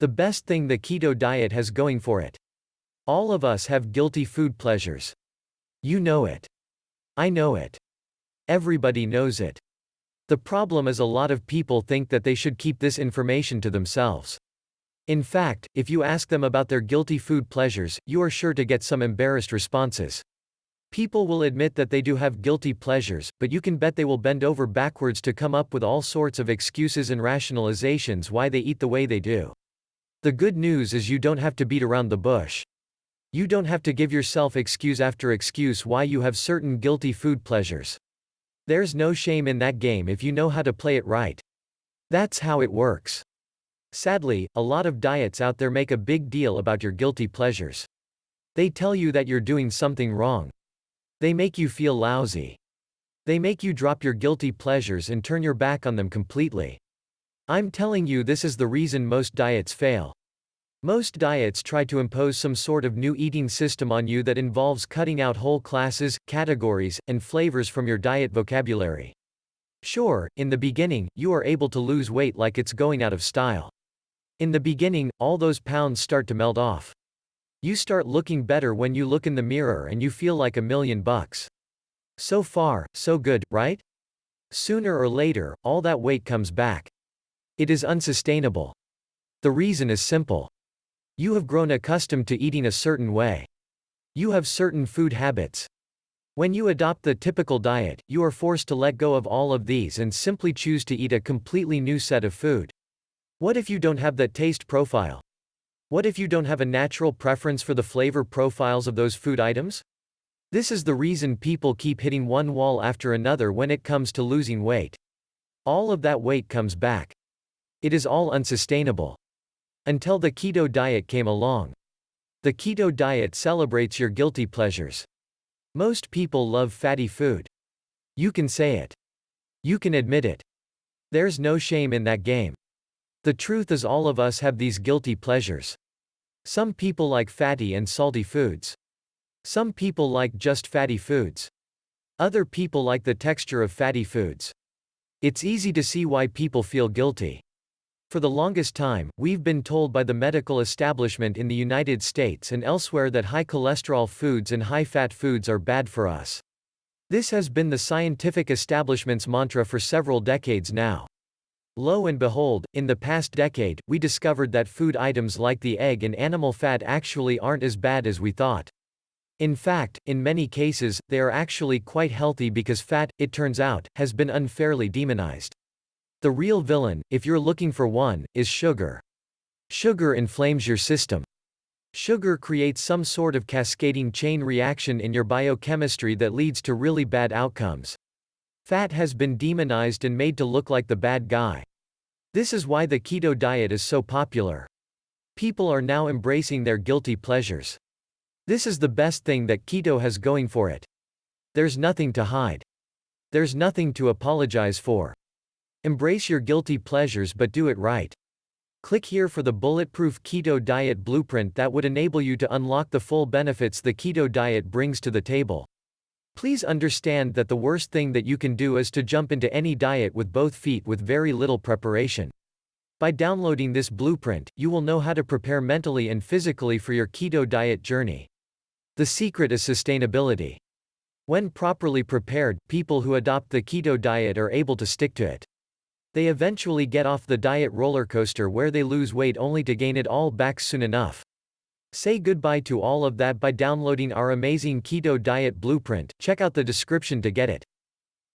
The best thing the keto diet has going for it. All of us have guilty food pleasures. You know it. I know it. Everybody knows it. The problem is a lot of people think that they should keep this information to themselves. In fact, if you ask them about their guilty food pleasures, you are sure to get some embarrassed responses. People will admit that they do have guilty pleasures, but you can bet they will bend over backwards to come up with all sorts of excuses and rationalizations why they eat the way they do. The good news is you don't have to beat around the bush. You don't have to give yourself excuse after excuse why you have certain guilty food pleasures. There's no shame in that game if you know how to play it right. That's how it works. Sadly, a lot of diets out there make a big deal about your guilty pleasures. They tell you that you're doing something wrong. They make you feel lousy. They make you drop your guilty pleasures and turn your back on them completely. I'm telling you, this is the reason most diets fail. Most diets try to impose some sort of new eating system on you that involves cutting out whole classes, categories, and flavors from your diet vocabulary. Sure, in the beginning, you are able to lose weight like it's going out of style. In the beginning, all those pounds start to melt off. You start looking better when you look in the mirror and you feel like $1,000,000. So far, so good, right? Sooner or later, all that weight comes back. It is unsustainable. The reason is simple. You have grown accustomed to eating a certain way. You have certain food habits. When you adopt the typical diet, you are forced to let go of all of these and simply choose to eat a completely new set of food. What if you don't have that taste profile? What if you don't have a natural preference for the flavor profiles of those food items? This is the reason people keep hitting one wall after another when it comes to losing weight. All of that weight comes back. It is all unsustainable. Until the keto diet came along. The keto diet celebrates your guilty pleasures. Most people love fatty food. You can say it. You can admit it. There's no shame in that game. The truth is, all of us have these guilty pleasures. Some people like fatty and salty foods. Some people like just fatty foods. Other people like the texture of fatty foods. It's easy to see why people feel guilty. For the longest time, we've been told by the medical establishment in the United States and elsewhere that high cholesterol foods and high fat foods are bad for us. This has been the scientific establishment's mantra for several decades now. Lo and behold, in the past decade, we discovered that food items like the egg and animal fat actually aren't as bad as we thought. In fact, in many cases, they are actually quite healthy because fat, it turns out, has been unfairly demonized. The real villain, if you're looking for one, is sugar. Sugar inflames your system. Sugar creates some sort of cascading chain reaction in your biochemistry that leads to really bad outcomes. Fat has been demonized and made to look like the bad guy. This is why the keto diet is so popular. People are now embracing their guilty pleasures. This is the best thing that keto has going for it. There's nothing to hide. There's nothing to apologize for. Embrace your guilty pleasures, but do it right. Click here for the bulletproof keto diet blueprint that would enable you to unlock the full benefits the keto diet brings to the table. Please understand that the worst thing that you can do is to jump into any diet with both feet with very little preparation. By downloading this blueprint, you will know how to prepare mentally and physically for your keto diet journey. The secret is sustainability. When properly prepared, people who adopt the keto diet are able to stick to it. They eventually get off the diet roller coaster where they lose weight only to gain it all back soon enough. Say goodbye to all of that by downloading our amazing keto diet blueprint. Check out the description to get it.